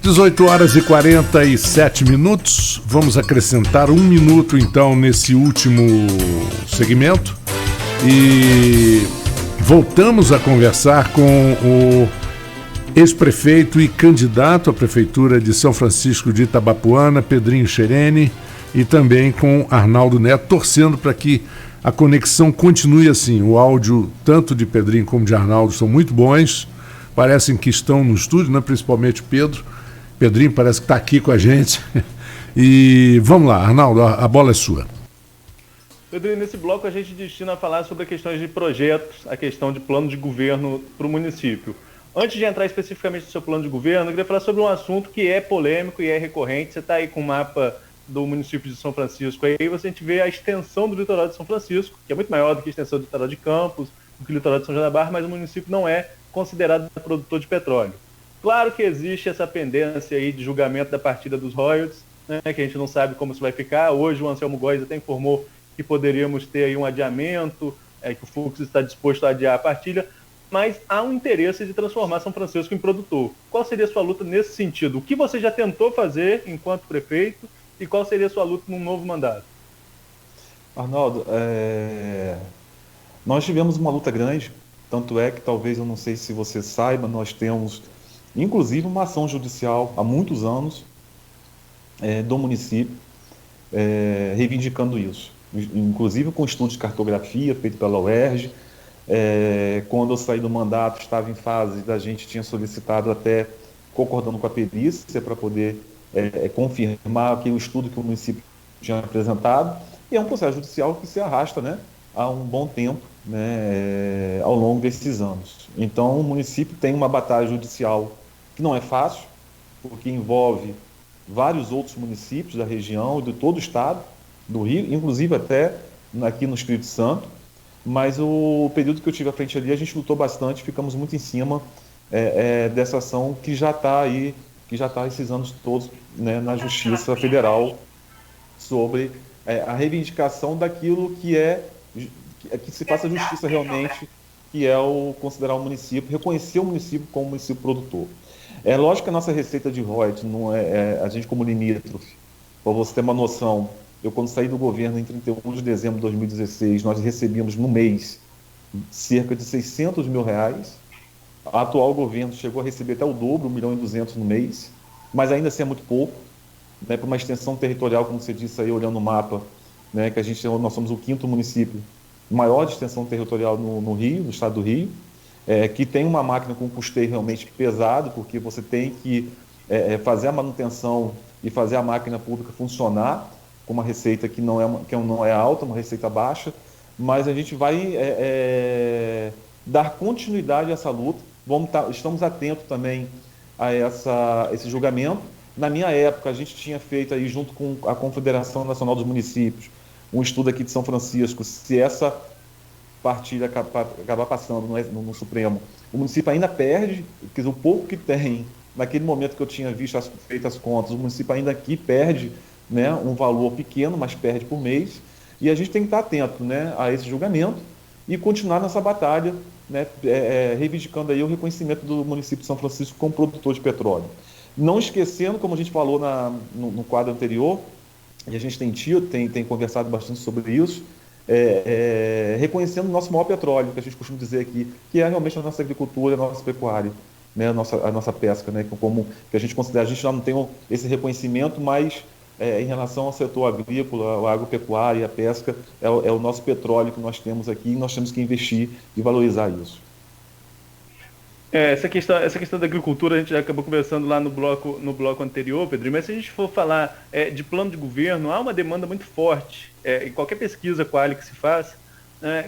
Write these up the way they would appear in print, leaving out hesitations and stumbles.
18h47. Vamos acrescentar 1 minuto, então, nesse último segmento. E voltamos a conversar com o ex-prefeito e candidato à Prefeitura de São Francisco de Itabapoana, Pedrinho Schereni, e também com Arnaldo Neto, torcendo para que a conexão continue assim. O áudio, tanto de Pedrinho como de Arnaldo, são muito bons. Parecem que estão no estúdio, né? Principalmente Pedro. Pedrinho parece que está aqui com a gente. E vamos lá, Arnaldo, a bola é sua. Pedrinho, nesse bloco a gente destina a falar sobre questões de projetos, a questão de plano de governo para o município. Antes de entrar especificamente no seu plano de governo, eu queria falar sobre um assunto que é polêmico e é recorrente. Você está aí com o mapa do município de São Francisco, aí você vê a extensão do litoral de São Francisco, que é muito maior do que a extensão do litoral de Campos, do que o litoral de São João da Barra, mas o município não é considerado produtor de petróleo. Claro que existe essa pendência aí de julgamento da partida dos royalties, né, que a gente não sabe como isso vai ficar. Hoje o Anselmo Góes até informou que poderíamos ter aí um adiamento, que o Fux está disposto a adiar a partilha, mas há um interesse de transformar São Francisco em produtor. Qual seria a sua luta nesse sentido? O que você já tentou fazer enquanto prefeito e qual seria a sua luta num novo mandato? Arnaldo, nós tivemos uma luta grande, tanto é que talvez, eu não sei se você saiba, nós temos inclusive uma ação judicial há muitos anos do município reivindicando isso, inclusive com estudo de cartografia feito pela UERJ. Quando eu saí do mandato, estava em fase da gente tinha solicitado até concordando com a perícia para poder confirmar que o estudo que o município tinha apresentado, e é um processo judicial que se arrasta, né, há um bom tempo, né, ao longo desses anos. Então o município tem uma batalha judicial que não é fácil, porque envolve vários outros municípios da região e de todo o estado do Rio, inclusive até aqui no Espírito Santo, mas o período que eu tive à frente ali, a gente lutou bastante, ficamos muito em cima dessa ação que já está aí, que já está esses anos todos, né, na Justiça Federal, sobre a reivindicação daquilo que se faça justiça realmente, que é o considerar o município, reconhecer o município como município produtor. É lógico que a nossa receita de royalties não a gente como limítrofe, para você ter uma noção, eu quando saí do governo em 31 de dezembro de 2016, nós recebíamos no mês cerca de R$600 mil. A atual governo chegou a receber até o dobro, 1.200.000 no mês, mas ainda assim é muito pouco, né, para uma extensão territorial, como você disse aí, olhando o mapa, né, que nós somos o 5º município maior de extensão territorial no Rio, no estado do Rio, que tem uma máquina com custeio realmente pesado, porque você tem que fazer a manutenção e fazer a máquina pública funcionar com uma receita que não é alta, uma receita baixa, mas a gente vai dar continuidade a essa luta. Estamos atentos também a esse julgamento. Na minha época, a gente tinha feito aí, junto com a Confederação Nacional dos Municípios, um estudo aqui de São Francisco, se essa partilha acabar passando no Supremo, o município ainda perde, porque o pouco que tem, naquele momento que eu tinha visto feito as contas, o município ainda aqui perde, né, um valor pequeno, mas perde por mês, e a gente tem que estar atento, né, a esse julgamento e continuar nessa batalha, né, reivindicando aí o reconhecimento do município de São Francisco como produtor de petróleo. Não esquecendo, como a gente falou no quadro anterior, e a gente tem conversado bastante sobre isso, reconhecendo o nosso maior petróleo, que a gente costuma dizer aqui, que é realmente a nossa agricultura, a nossa pecuária, né, a nossa pesca, né, como que a gente considera, a gente já não tem esse reconhecimento, mas em relação ao setor agrícola, a agropecuária e a pesca, é o nosso petróleo que nós temos aqui, e nós temos que investir e valorizar isso. Essa questão da agricultura a gente já acabou conversando lá no bloco anterior, Pedro, mas se a gente for falar de plano de governo, há uma demanda muito forte, em qualquer pesquisa qual que se faz,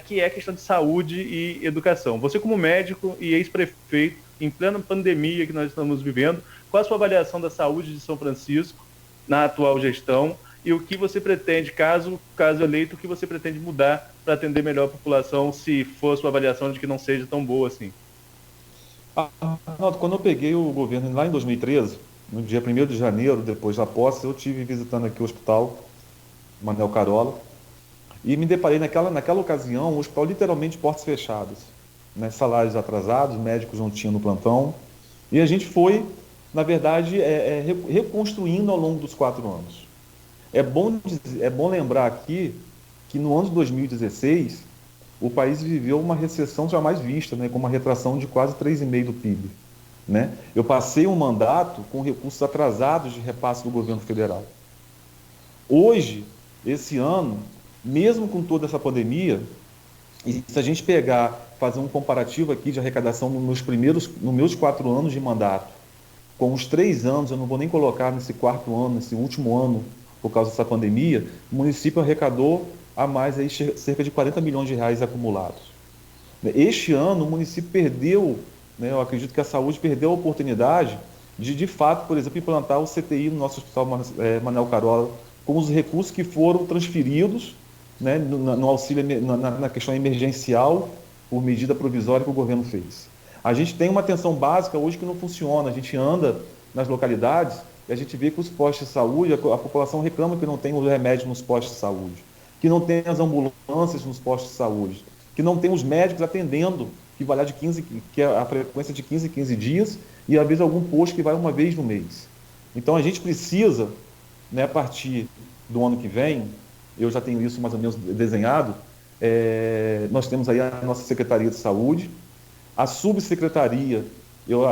que é a questão de saúde e educação. Você como médico e ex-prefeito, em plena pandemia que nós estamos vivendo, qual a sua avaliação da saúde de São Francisco na atual gestão e o que você pretende, caso eleito, o que você pretende mudar para atender melhor a população, se for a sua avaliação de que não seja tão boa assim? Quando eu peguei o governo lá em 2013, no dia 1º de janeiro, depois da posse, eu estive visitando aqui o hospital Manuel Carola e me deparei naquela ocasião, o hospital literalmente de portas fechadas, né, salários atrasados, médicos não tinham no plantão, e a gente foi na verdade, reconstruindo ao longo dos 4 anos. É bom lembrar aqui que no ano de 2016, o país viveu uma recessão jamais vista, né, com uma retração de quase 3,5% do PIB. Né? Eu passei um mandato com recursos atrasados de repasse do governo federal. Hoje, esse ano, mesmo com toda essa pandemia, e se a gente fazer um comparativo aqui de arrecadação nos meus 4 anos de mandato, com os 3 anos, eu não vou nem colocar nesse 4º ano, nesse último ano, por causa dessa pandemia, o município arrecadou a mais aí cerca de 40 milhões de reais acumulados. Este ano, o município perdeu, né, eu acredito que a saúde perdeu a oportunidade de fato, por exemplo, implantar o CTI no nosso Hospital Manuel Carola, com os recursos que foram transferidos, né, no auxílio, na questão emergencial, por medida provisória que o governo fez. A gente tem uma atenção básica hoje que não funciona. A gente anda nas localidades e a gente vê que os postos de saúde, a população reclama que não tem os remédios nos postos de saúde, que não tem as ambulâncias nos postos de saúde, que não tem os médicos atendendo, que vai lá que é a frequência de 15 em 15 dias, e às vezes algum posto que vai uma vez no mês. Então a gente precisa, né, a partir do ano que vem, eu já tenho isso mais ou menos desenhado, nós temos aí a nossa Secretaria de Saúde, a subsecretaria,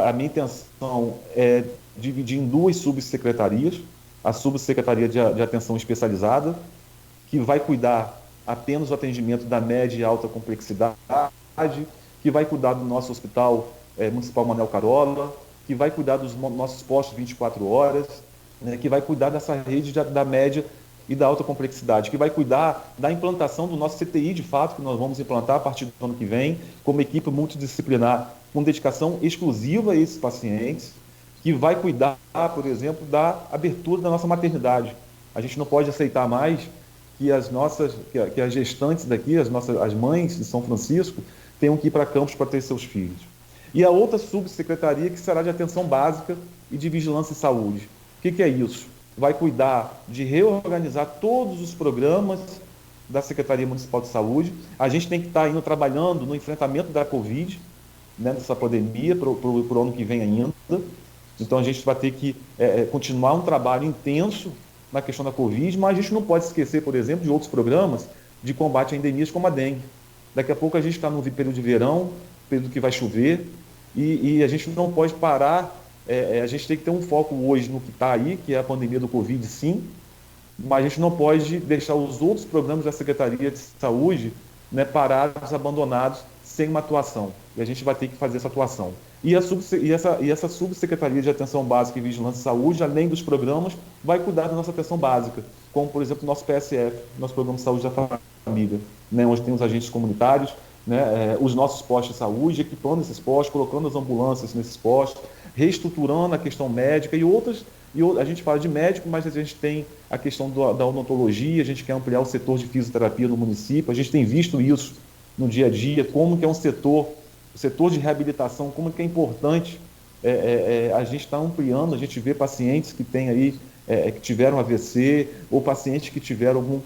a minha intenção é dividir em 2 subsecretarias, a subsecretaria de atenção especializada, que vai cuidar apenas do atendimento da média e alta complexidade, que vai cuidar do nosso hospital municipal Manuel Carola, que vai cuidar dos nossos postos 24 horas, né, que vai cuidar dessa rede da média e da alta complexidade, que vai cuidar da implantação do nosso CTI, de fato, que nós vamos implantar a partir do ano que vem, como equipe multidisciplinar, com dedicação exclusiva a esses pacientes, que vai cuidar, por exemplo, da abertura da nossa maternidade. A gente não pode aceitar mais que as gestantes daqui, as mães de São Francisco, tenham que ir para campos para ter seus filhos. E a outra subsecretaria, que será de atenção básica e de vigilância em saúde. O que é isso? Vai cuidar de reorganizar todos os programas da Secretaria Municipal de Saúde. A gente tem que estar indo trabalhando no enfrentamento da Covid, né, dessa pandemia, para o ano que vem ainda. Então a gente vai ter que continuar um trabalho intenso na questão da Covid, mas a gente não pode esquecer, por exemplo, de outros programas de combate a endemias como a dengue. Daqui a pouco a gente está no período de verão, período que vai chover, e a gente não pode parar. A gente tem que ter um foco hoje no que está aí, que é a pandemia do Covid, sim, mas a gente não pode deixar os outros programas da Secretaria de Saúde, né, parados, abandonados, sem uma atuação. E a gente vai ter que fazer essa atuação. E essa subsecretaria de Atenção Básica e Vigilância em Saúde, além dos programas, vai cuidar da nossa atenção básica, como, por exemplo, o nosso PSF, nosso Programa de Saúde da Família, né, onde tem os agentes comunitários, né, os nossos postos de saúde, equipando esses postos, colocando as ambulâncias nesses postos, reestruturando a questão médica e outras. A gente fala de médico, mas a gente tem a questão da odontologia, a gente quer ampliar o setor de fisioterapia no município, a gente tem visto isso no dia a dia, como que é o setor de reabilitação, como que é importante a gente está ampliando, a gente vê pacientes que têm aí, que tiveram AVC, ou pacientes que tiveram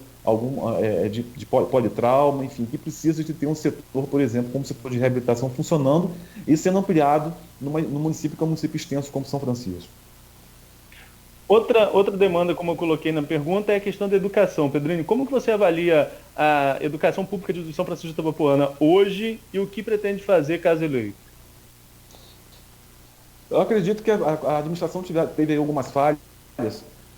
de politrauma, enfim, que precisa de ter um setor, por exemplo, como o setor de reabilitação funcionando e sendo ampliado no município que é um município extenso como São Francisco. Outra demanda, como eu coloquei na pergunta, é a questão da educação. Pedrinho, como que você avalia a educação pública de São Francisco de Itabapoana hoje e o que pretende fazer caso eleito? Eu acredito que a administração teve algumas falhas,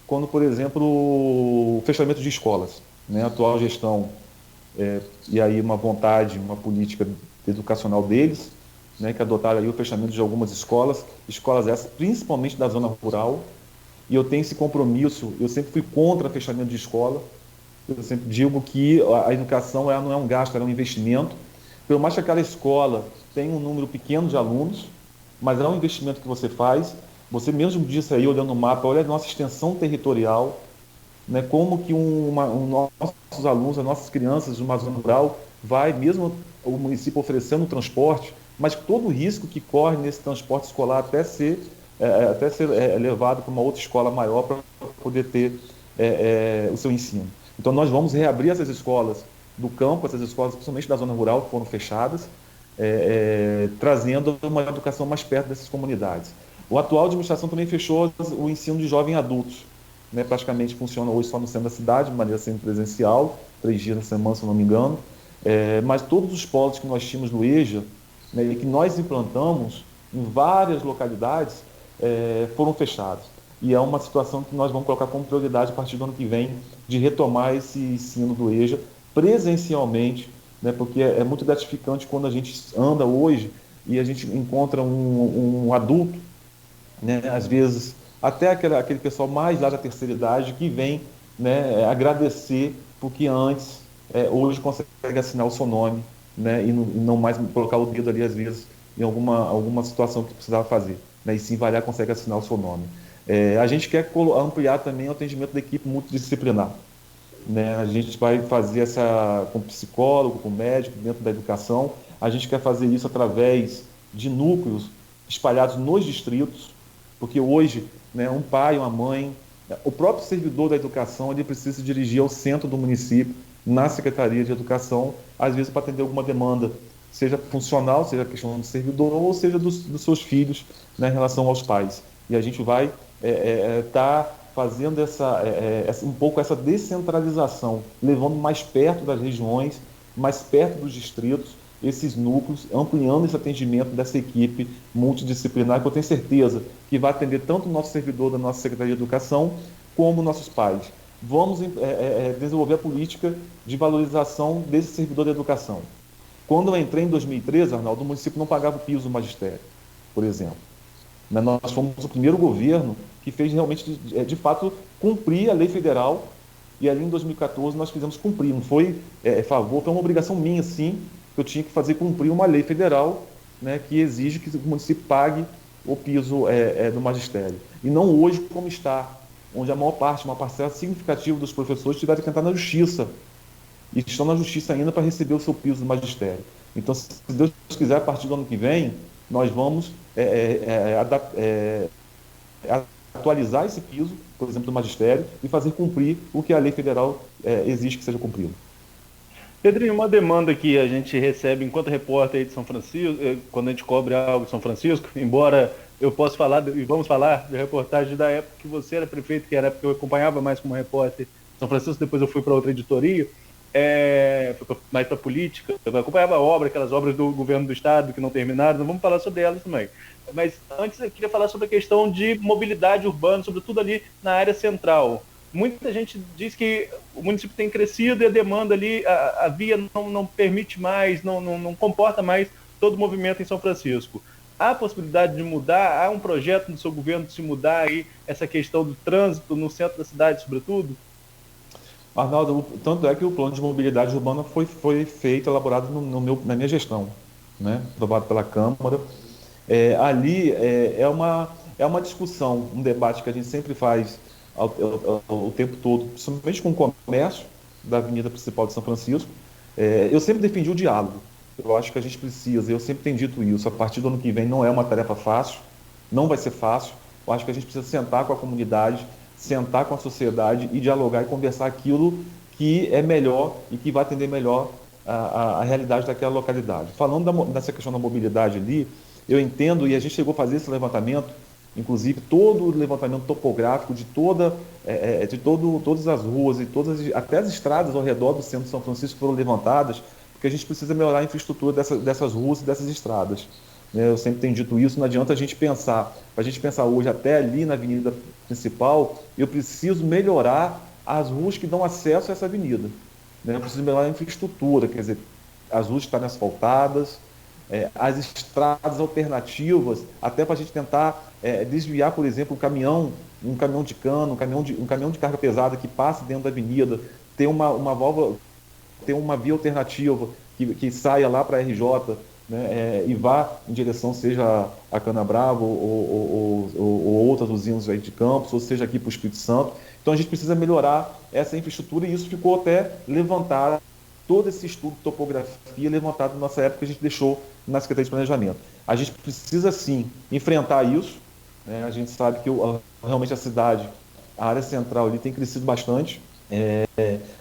quando, por exemplo, o fechamento de escolas, né? A atual gestão, e aí uma vontade, uma política educacional deles, né, que adotaram aí o fechamento de algumas escolas essas, principalmente da zona rural. E eu tenho esse compromisso, eu sempre fui contra o fechamento de escola, eu sempre digo que a educação ela não é um gasto, ela é um investimento. Pelo mais que aquela escola tenha um número pequeno de alunos, mas é um investimento que você faz. Você mesmo disse aí, olhando o mapa, olha a nossa extensão territorial, né, como que nossos alunos, as nossas crianças de uma zona rural, vai, mesmo o município oferecendo transporte, mas todo o risco que corre nesse transporte escolar até ser levado para uma outra escola maior para poder ter o seu ensino. Então nós vamos reabrir essas escolas do campo, essas escolas principalmente da zona rural que foram fechadas, trazendo uma educação mais perto dessas comunidades. O atual administração também fechou o ensino de jovens adultos, né? Praticamente funciona hoje só no centro da cidade, de maneira semipresencial, 3 dias na semana, se eu não me engano. Mas todos os polos que nós tínhamos no EJA, né, e que nós implantamos em várias localidades, foram fechados. E é uma situação que nós vamos colocar como prioridade a partir do ano que vem, de retomar esse ensino do EJA presencialmente, né, porque é muito gratificante quando a gente anda hoje e a gente encontra um adulto, né, às vezes até aquele pessoal mais lá da terceira idade que vem, né, agradecer porque antes, hoje consegue assinar o seu nome, né, e não mais colocar o dedo ali às vezes em alguma situação que precisava fazer, né, e sim vai lá consegue assinar o seu nome. A gente quer ampliar também o atendimento da equipe multidisciplinar, né? A gente vai fazer essa com psicólogo, com médico dentro da educação. A gente quer fazer isso através de núcleos espalhados nos distritos, porque hoje, né, um pai, uma mãe, o próprio servidor da educação, ele precisa se dirigir ao centro do município, na Secretaria de Educação, às vezes para atender alguma demanda, seja funcional, seja questão do servidor, ou seja dos seus filhos, né, em relação aos pais. E a gente vai estar fazendo um pouco essa descentralização, levando mais perto das regiões, mais perto dos distritos, esses núcleos, ampliando esse atendimento dessa equipe multidisciplinar, que eu tenho certeza que vai atender tanto o nosso servidor da nossa Secretaria de Educação, como nossos pais. Vamos desenvolver a política de valorização desse servidor da educação. Quando eu entrei em 2013, Arnaldo, o município não pagava o piso do magistério, por exemplo. Nós fomos o primeiro governo que fez realmente, de fato, cumprir a lei federal, e ali em 2014 nós fizemos cumprir. Não foi favor, foi uma obrigação minha, sim, que eu tinha que fazer cumprir uma lei federal, né, que exige que o município pague o piso do magistério. E não hoje como está, onde a maior parte, uma parcela significativa dos professores tiveram que entrar na justiça, e estão na justiça ainda para receber o seu piso do magistério. Então, se Deus quiser, a partir do ano que vem, nós vamos atualizar esse piso, por exemplo, do magistério, e fazer cumprir o que a lei federal exige que seja cumprido. Pedrinho, uma demanda que a gente recebe enquanto repórter aí de São Francisco, quando a gente cobre algo de São Francisco, embora eu possa falar, e vamos falar de reportagem da época que você era prefeito, que era a época que eu acompanhava mais como repórter de São Francisco, depois eu fui para outra editoria, fui mais para política, eu acompanhava aquelas obras do governo do estado que não terminaram, não vamos falar sobre elas também. Mas antes eu queria falar sobre a questão de mobilidade urbana, sobretudo ali na área central. Muita gente diz que o município tem crescido e a demanda ali, a via não permite mais, não comporta mais todo o movimento em São Francisco. Há possibilidade de mudar? Há um projeto no seu governo de se mudar aí essa questão do trânsito no centro da cidade, sobretudo? Arnaldo, tanto é que o plano de mobilidade urbana foi feito, elaborado na minha gestão, né? Aprovado pela Câmara. Ali é uma discussão, um debate que a gente sempre faz o tempo todo, principalmente com o comércio da avenida principal de São Francisco. Eu sempre defendi o diálogo. Eu acho que a gente precisa, eu sempre tenho dito isso, a partir do ano que vem não é uma tarefa fácil, não vai ser fácil. Eu acho que a gente precisa sentar com a comunidade, sentar com a sociedade e dialogar e conversar aquilo que é melhor e que vai atender melhor a realidade daquela localidade. Falando dessa questão da mobilidade ali, eu entendo, e a gente chegou a fazer esse levantamento, inclusive todo o levantamento topográfico de todas as ruas e até as estradas ao redor do centro de São Francisco foram levantadas, porque a gente precisa melhorar a infraestrutura dessas ruas e dessas estradas. Eu sempre tenho dito isso, não adianta a gente pensar, para a gente pensar hoje até ali na avenida principal, eu preciso melhorar as ruas que dão acesso a essa avenida. Eu preciso melhorar a infraestrutura, quer dizer, as ruas estarem asfaltadas, as estradas alternativas, até para a gente tentar desviar, por exemplo, um caminhão de cano, um caminhão de carga pesada que passe dentro da avenida, ter uma válvula, ter uma via alternativa que saia lá para a RJ, né, e vá em direção, seja a Canabrava ou outras usinas aí de Campos, ou seja aqui para o Espírito Santo. Então a gente precisa melhorar essa infraestrutura e isso ficou até levantado, todo esse estudo de topografia levantado na nossa época que a gente deixou na Secretaria de Planejamento. A gente precisa sim enfrentar isso, né? A gente sabe que realmente a cidade, a área central ali tem crescido bastante.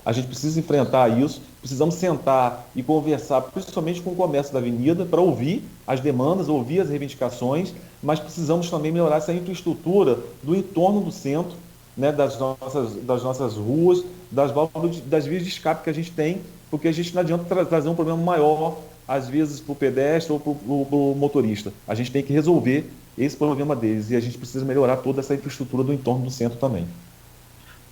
A gente precisa enfrentar isso, precisamos sentar e conversar, principalmente com o comércio da avenida, para ouvir as demandas, ouvir as reivindicações, mas precisamos também melhorar essa infraestrutura do entorno do centro, né, das nossas ruas, das vias de escape que a gente tem, porque a gente não adianta trazer um problema maior, às vezes, para o pedestre ou para o motorista. A gente tem que resolver esse problema deles e a gente precisa melhorar toda essa infraestrutura do entorno do centro também.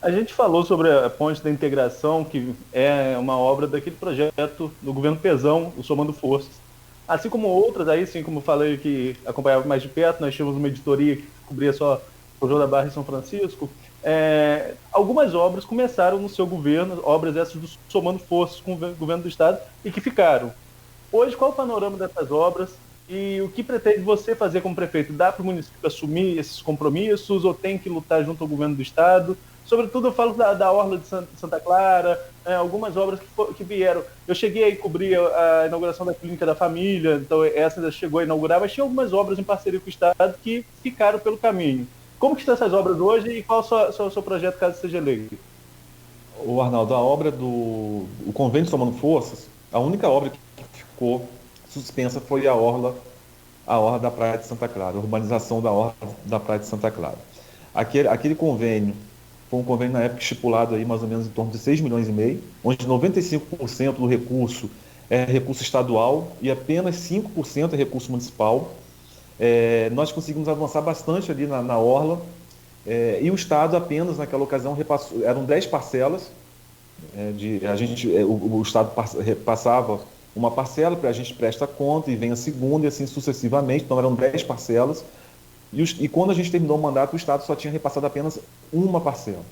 A gente falou sobre a Ponte da Integração, que é uma obra daquele projeto do governo Pezão, o Somando Forças. Assim como outras, aí sim, como falei, que acompanhava mais de perto, nós tínhamos uma editoria que cobria só o João da Barra e São Francisco. Algumas obras começaram no seu governo, obras essas do Somando Forças com o governo do Estado, e que ficaram. Hoje, qual o panorama dessas obras e o que pretende você fazer como prefeito? Dá para o município assumir esses compromissos ou tem que lutar junto ao governo do Estado? Sobretudo eu falo da Orla de Santa Clara, algumas obras que vieram. Eu cheguei a cobrir a inauguração da Clínica da Família, então essa ainda chegou a inaugurar, mas tinha algumas obras em parceria com o Estado que ficaram pelo caminho. Como que estão essas obras hoje e qual é o seu projeto caso seja eleito? O Arnaldo, a obra do o Convênio Somando Forças, a única obra que ficou suspensa foi a orla da Praia de Santa Clara, a urbanização da orla da Praia de Santa Clara. Aquele convênio foi um convênio na época estipulado aí mais ou menos em torno de 6 milhões e meio, onde 95% do recurso é recurso estadual e apenas 5% é recurso municipal. Nós conseguimos avançar bastante ali na orla, e o Estado apenas naquela ocasião repassou, eram 10 parcelas, o Estado repassava uma parcela, a gente presta conta e vem a segunda e assim sucessivamente, então eram 10 parcelas. E quando a gente terminou o mandato, o Estado só tinha repassado apenas uma parcela.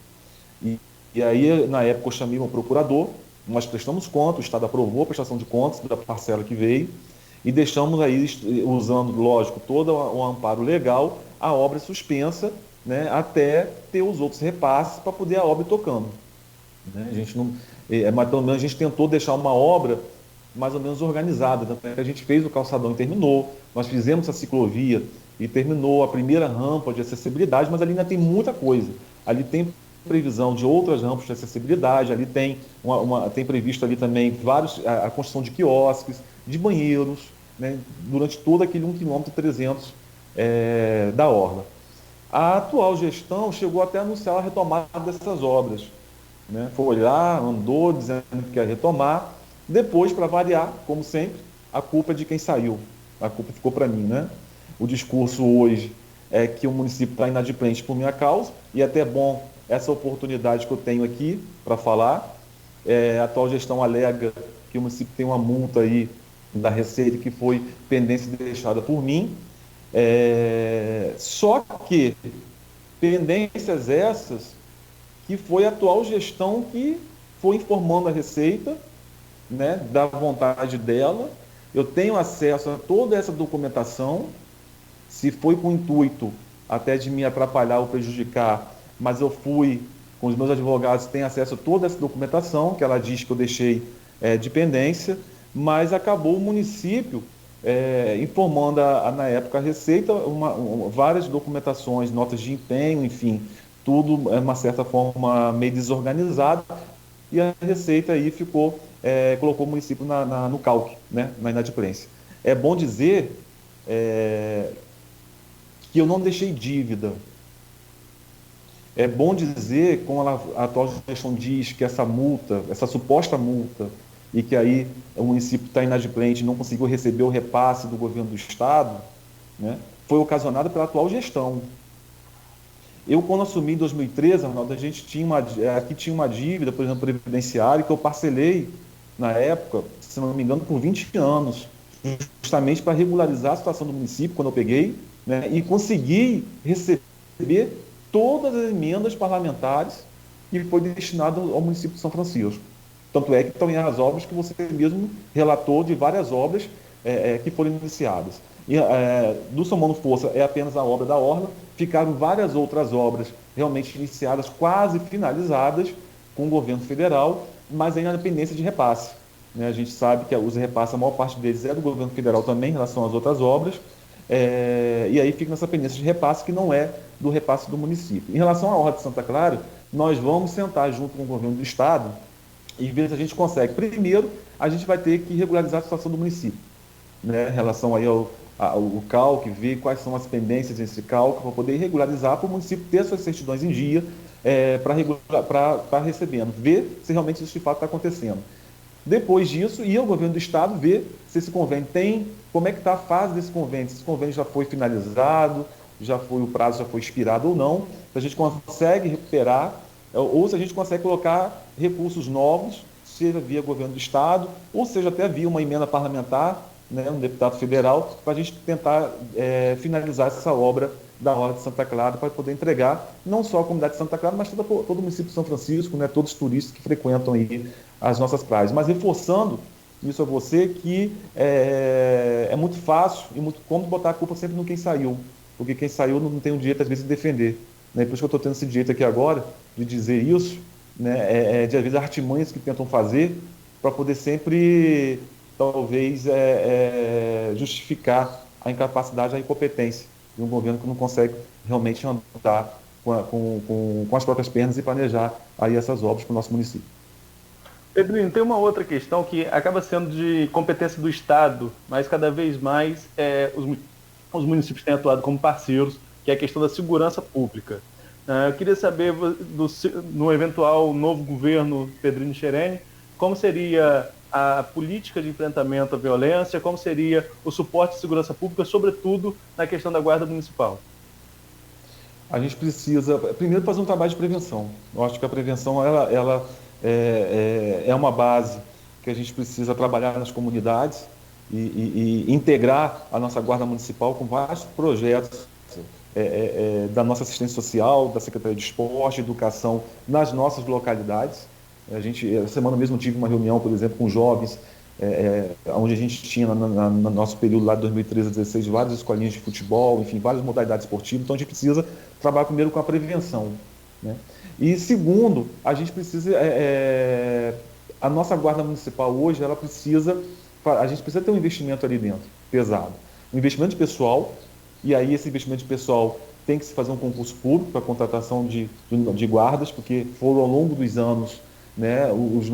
E aí, na época, eu chamei um procurador, nós prestamos conta, o Estado aprovou a prestação de contas da parcela que veio, e deixamos aí, usando, lógico, todo o amparo legal, a obra suspensa, né, até ter os outros repasses para poder a obra ir tocando. Né? A gente não, mas pelo menos a gente tentou deixar uma obra mais ou menos organizada. Né? A gente fez o calçadão e terminou, nós fizemos a ciclovia e terminou a primeira rampa de acessibilidade, mas ali ainda tem muita coisa. Ali tem previsão de outras rampas de acessibilidade, ali tem, tem previsto ali também a construção de quiosques, de banheiros, né, durante todo aquele 1,3 km da orla. A atual gestão chegou até a anunciar a retomada dessas obras. Né? Foi lá, andou, dizendo que quer retomar. Depois, para variar, como sempre, a culpa é de quem saiu. A culpa ficou para mim, né? O discurso hoje é que o município está inadimplente por minha causa, e é até bom essa oportunidade que eu tenho aqui para falar. A atual gestão alega que o município tem uma multa aí da Receita que foi pendência deixada por mim. Só que pendências essas que foi a atual gestão que foi informando a Receita, né, da vontade dela. Eu tenho acesso a toda essa documentação. Se foi com o intuito até de me atrapalhar ou prejudicar, mas eu fui com os meus advogados, tenho acesso a toda essa documentação, que ela diz que eu deixei de pendência, mas acabou o município informando na época a Receita várias documentações, notas de empenho, enfim, tudo de uma certa forma meio desorganizado, e a Receita aí colocou o município no calque, né, na inadimplência. É bom dizer que eu não deixei dívida. É bom dizer, como a atual gestão diz, que essa multa, essa suposta multa, e que aí o município está inadimplente e não conseguiu receber o repasse do governo do Estado, né, foi ocasionada pela atual gestão. Eu, quando assumi em 2013, Arnaldo, a gente aqui tinha uma dívida, por exemplo, previdenciária, que eu parcelei, na época, se não me engano, por 20 anos, justamente para regularizar a situação do município, quando eu peguei, né, e consegui receber todas as emendas parlamentares que foi destinado ao município de São Francisco. Tanto é que estão em as obras que você mesmo relatou, de várias obras que foram iniciadas. E, do Somando Força é apenas a obra da Orla, ficaram várias outras obras realmente iniciadas, quase finalizadas com o governo federal, mas ainda na pendência de repasse. Né? A gente sabe que os repasses, a maior parte deles é do governo federal também, em relação às outras obras, e aí fica nessa pendência de repasse que não é do repasse do município. Em relação à Orla de Santa Clara, nós vamos sentar junto com o governo do Estado e ver se a gente consegue. Primeiro, a gente vai ter que regularizar a situação do município, né, em relação aí o CALC, ver quais são as pendências desse CALC, para poder regularizar, para o município ter suas certidões em dia, para estar recebendo, ver se realmente isso de fato está acontecendo. Depois disso, ir ao governo do estado ver se esse convênio como é que está a fase desse convênio, se esse convênio já foi finalizado, o prazo já foi expirado ou não, se a gente consegue recuperar, ou se a gente consegue colocar recursos novos, seja via governo do estado, ou seja até via uma emenda parlamentar, né, um deputado federal, para a gente tentar finalizar essa obra da Orla de Santa Clara, para poder entregar não só a comunidade de Santa Clara, mas todo o município de São Francisco, né, todos os turistas que frequentam aí as nossas praias. Mas reforçando isso a você, que é muito fácil e muito cômodo botar a culpa sempre no quem saiu, porque quem saiu não tem o direito, às vezes, de defender. Né? Por isso que eu estou tendo esse direito aqui agora, de dizer isso, né? De, às vezes, artimanhas que tentam fazer para poder sempre, talvez, justificar a incapacidade, a incompetência de um governo que não consegue realmente andar com as próprias pernas e planejar aí essas obras para o nosso município. Pedrinho, tem uma outra questão que acaba sendo de competência do Estado, mas cada vez mais os municípios têm atuado como parceiros, que é a questão da segurança pública. Eu queria saber, no eventual novo governo Pedrinho Schereni, como seria a política de enfrentamento à violência, como seria o suporte de segurança pública, sobretudo na questão da Guarda Municipal? A gente precisa, primeiro, fazer um trabalho de prevenção. Eu acho que a prevenção ela é uma base que a gente precisa trabalhar nas comunidades e integrar a nossa Guarda Municipal com vários projetos da nossa assistência social, da Secretaria de Esporte, Educação, nas nossas localidades. Essa semana mesmo tive uma reunião, por exemplo, com jovens, onde a gente tinha, no nosso período lá de 2013 a 2016, várias escolinhas de futebol, enfim, várias modalidades esportivas. Então, a gente precisa trabalhar primeiro com a prevenção, né? E segundo, a gente precisa, a nossa Guarda Municipal hoje, a gente precisa ter um investimento ali dentro, pesado. Um investimento de pessoal, e aí esse investimento de pessoal tem que se fazer um concurso público para a contratação de guardas, porque foram ao longo dos anos, né, os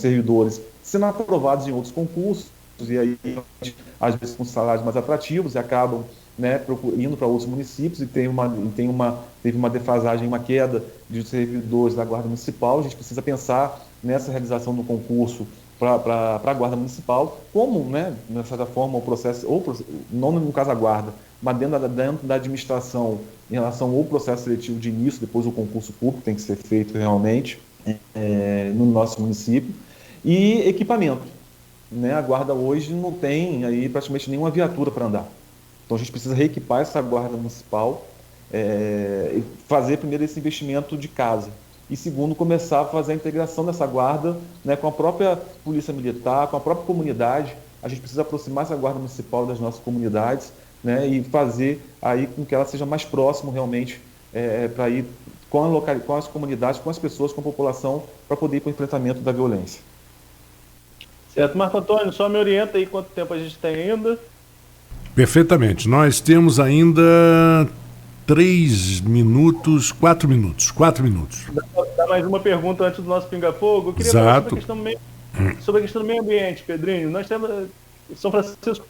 servidores sendo aprovados em outros concursos, e aí, às vezes, com salários mais atrativos, e acabam, né, indo para outros municípios, e teve uma defasagem, uma queda de servidores da Guarda Municipal. A gente precisa pensar nessa realização do concurso para a Guarda Municipal, como, né, de certa forma, o processo, não no caso a Guarda, mas dentro da administração, em relação ao processo seletivo de início, depois o concurso público tem que ser feito realmente no nosso município, e equipamento. Né? A Guarda hoje não tem aí praticamente nenhuma viatura para andar. Então a gente precisa reequipar essa Guarda Municipal, e fazer primeiro esse investimento de casa. E segundo, começar a fazer a integração dessa guarda, né, com a própria Polícia Militar, com a própria comunidade. A gente precisa aproximar essa Guarda Municipal das nossas comunidades, né, e fazer aí com que ela seja mais próxima realmente, para ir com as comunidades, com as pessoas, com a população, para poder ir para o enfrentamento da violência. Certo, Marco Antônio, só me orienta aí quanto tempo a gente tem ainda. Perfeitamente. Nós temos ainda 4 minutos. Dá mais uma pergunta antes do nosso pinga-fogo. Eu queria falar sobre a questão do meio ambiente, Pedrinho. Nós temos São Francisco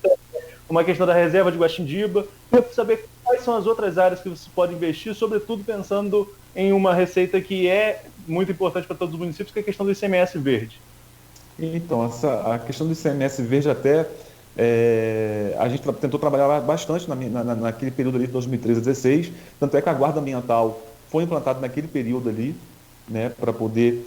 uma questão da reserva de Guaxindiba. Eu queria saber quais são as outras áreas que você pode investir, sobretudo pensando em uma receita que é muito importante para todos os municípios, que é a questão do ICMS verde. Então, a questão do ICMS verde até a gente tentou trabalhar bastante naquele período ali de 2013 a 2016, tanto é que a Guarda Ambiental foi implantada naquele período ali, né, para poder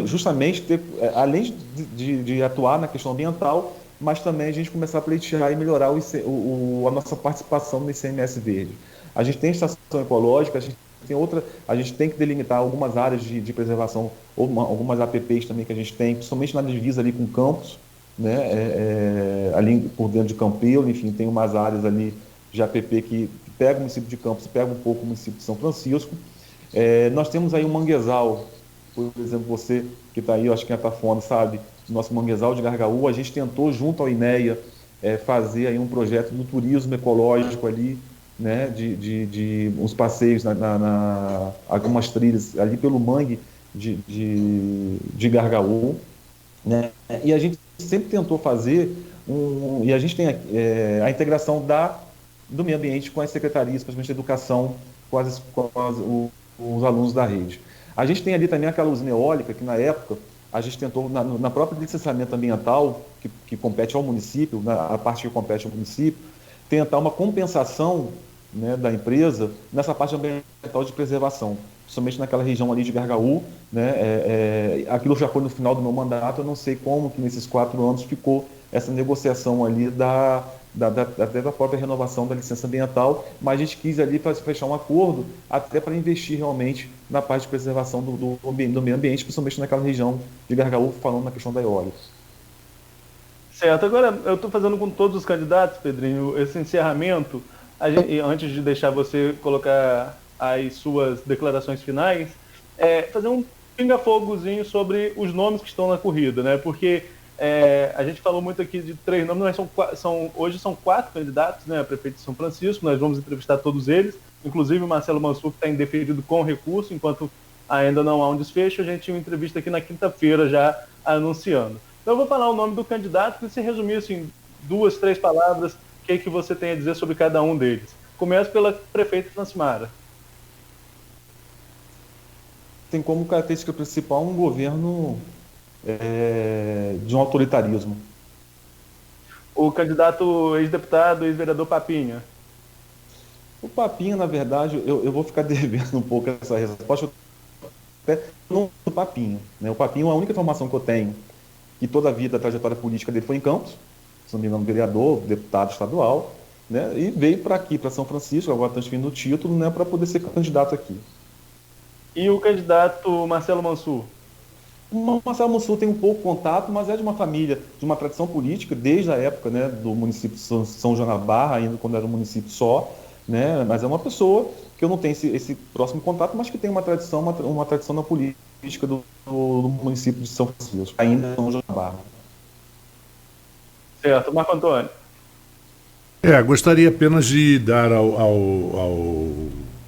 justamente ter, além de atuar na questão ambiental, mas também a gente começar a pleitear e melhorar a nossa participação no ICMS verde. A gente tem estação ecológica, a gente tem que delimitar algumas áreas de preservação, ou algumas APPs também que a gente tem, principalmente na divisa ali com Campos, né, ali por dentro de Campelo, enfim, tem umas áreas ali de APP que pega o município de Campos, pega um pouco o município de São Francisco. Nós temos aí um manguezal, por exemplo, você que está aí, eu acho que em Atafona, sabe, nosso manguezal de Gargaú, a gente tentou, junto ao INEA, fazer aí um projeto do turismo ecológico ali, né, de uns passeios, algumas trilhas ali pelo mangue de Gargaú, né, e a gente sempre tentou fazer e a gente tem a integração do meio ambiente com as secretarias, principalmente da educação, com os alunos da rede. A gente tem ali também aquela usina eólica que, na época, a gente tentou, na própria licenciamento ambiental, que compete ao município, a parte que compete ao município, tentar uma compensação, né, da empresa nessa parte ambiental de preservação, principalmente naquela região ali de Gargaú, né, aquilo já foi no final do meu mandato, eu não sei como que nesses 4 anos ficou essa negociação ali até da própria renovação da licença ambiental, mas a gente quis ali fechar um acordo até para investir realmente na parte de preservação do meio ambiente, principalmente naquela região de Gargaú, falando na questão da eólica. Certo, agora eu estou fazendo com todos os candidatos, Pedrinho, esse encerramento, antes de deixar você colocar as suas declarações finais, fazer um pinga-fogozinho sobre os nomes que estão na corrida, né? Porque a gente falou muito aqui de 3 nomes, mas hoje são 4 candidatos, né, a prefeito de São Francisco. Nós vamos entrevistar todos eles, inclusive o Marcelo Mansur, que está indeferido com recurso, enquanto ainda não há um desfecho. A gente tinha uma entrevista aqui na quinta-feira já anunciando. Então eu vou falar o nome do candidato, que se resumir assim, 2, 3 palavras, o que você tem a dizer sobre cada um deles. Começo pela prefeita Francimara. Tem como característica principal um governo de um autoritarismo. O candidato ex-deputado, ex-vereador Papinha. O Papinha, na verdade, eu vou ficar devendo um pouco essa resposta. Não do Papinha, né? O Papinha, a única informação que eu tenho, que toda a vida, a trajetória política dele foi em Campos, se não me engano, vereador, deputado estadual, né? E veio para aqui, para São Francisco, agora transferindo o título, né, para poder ser candidato aqui. E o candidato Marcelo Mansur? O Marcelo Mansur tem um pouco contato, mas é de uma família, de uma tradição política, desde a época, né, do município de São João da Barra, ainda quando era um município só, né, mas é uma pessoa que eu não tenho esse próximo contato, mas que tem uma tradição na política do município de São Francisco, ainda em São João da Barra. Certo. Marco Antônio? Gostaria apenas de dar ao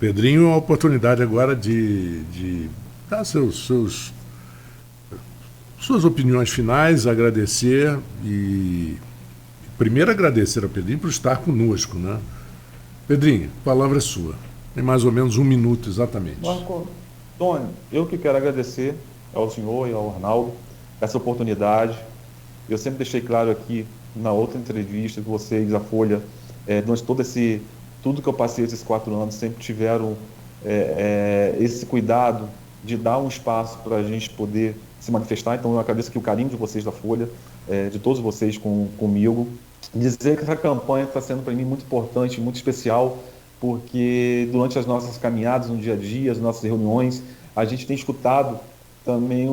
Pedrinho a oportunidade agora de dar suas opiniões finais, agradecer e primeiro agradecer ao Pedrinho por estar conosco, né? Pedrinho, a palavra é sua. Tem mais ou menos 1 minuto exatamente. Marco Antônio, eu que quero agradecer ao senhor e ao Arnaldo essa oportunidade. Eu sempre deixei claro aqui na outra entrevista que vocês, a Folha, durante tudo que eu passei esses 4 anos, sempre tiveram esse cuidado de dar um espaço para a gente poder se manifestar. Então eu agradeço aqui o carinho de vocês da Folha, de todos vocês comigo. Dizer que essa campanha está sendo para mim muito importante, muito especial, porque durante as nossas caminhadas no dia a dia, as nossas reuniões, a gente tem escutado também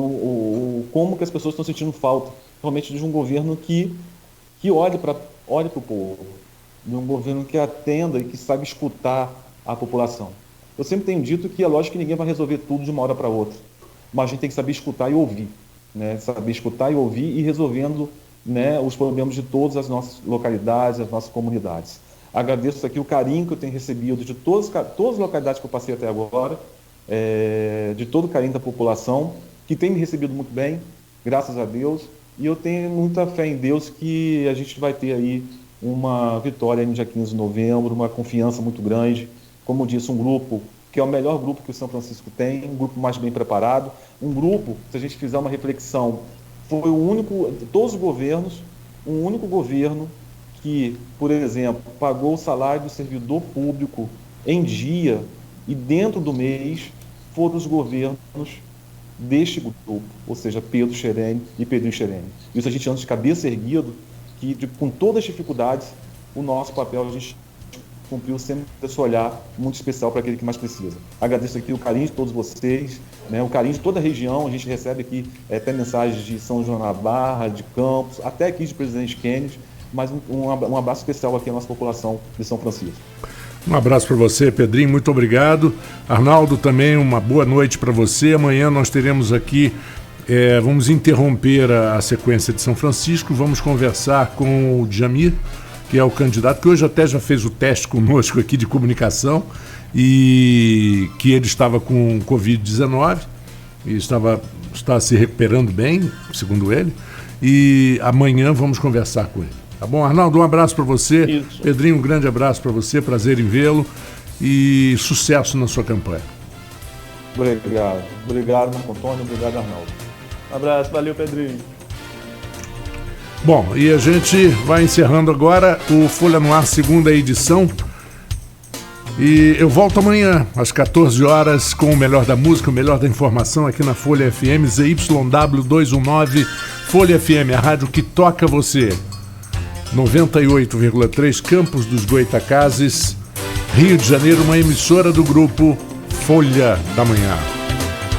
como que as pessoas estão sentindo falta, realmente, de um governo que olhe para o povo, de um governo que atenda e que sabe escutar a população. Eu sempre tenho dito que é lógico que ninguém vai resolver tudo de uma hora para outra, mas a gente tem que saber escutar e ouvir, né? Saber escutar e ouvir e resolvendo, né, os problemas de todas as nossas localidades, as nossas comunidades. Agradeço aqui o carinho que eu tenho recebido de todas as localidades que eu passei até agora, de todo o carinho da população, que tem me recebido muito bem, graças a Deus, e eu tenho muita fé em Deus que a gente vai ter aí uma vitória no dia 15 de novembro, uma confiança muito grande, como disse, um grupo que é o melhor grupo que o São Francisco tem, um grupo mais bem preparado, um grupo, se a gente fizer uma reflexão, foi o único, de todos os governos, um único governo que, por exemplo, pagou o salário do servidor público em dia e dentro do mês, foram os governos deste grupo, ou seja, Pedro Schereni e Pedrinho Schereni. Isso a gente anda de cabeça erguida, que com todas as dificuldades, o nosso papel a gente cumpriu sempre esse olhar muito especial para aquele que mais precisa. Agradeço aqui o carinho de todos vocês, né, o carinho de toda a região. A gente recebe aqui até mensagens de São João da Barra, de Campos, até aqui de Presidente Kennedy, mas um abraço especial aqui à nossa população de São Francisco. Um abraço para você, Pedrinho, muito obrigado. Arnaldo, também uma boa noite para você. Amanhã nós teremos aqui, vamos interromper a sequência de São Francisco, vamos conversar com o Djamir, que é o candidato, que hoje até já fez o teste conosco aqui de comunicação, e que ele estava com Covid-19 e está se recuperando bem, segundo ele. e amanhã vamos conversar com ele. Tá bom, Arnaldo? Um abraço para você. Isso. Pedrinho, um grande abraço para você, prazer em vê-lo e sucesso na sua campanha. Obrigado, Marco Antônio, obrigado, Arnaldo. Um abraço, valeu, Pedrinho. Bom, e a gente vai encerrando agora o Folha no Ar, segunda edição. E eu volto amanhã, às 14 horas, com o melhor da música, o melhor da informação aqui na Folha FM, ZYW 219, Folha FM, a rádio que toca você. 98,3, Campos dos Goitacazes, Rio de Janeiro, uma emissora do grupo Folha da Manhã.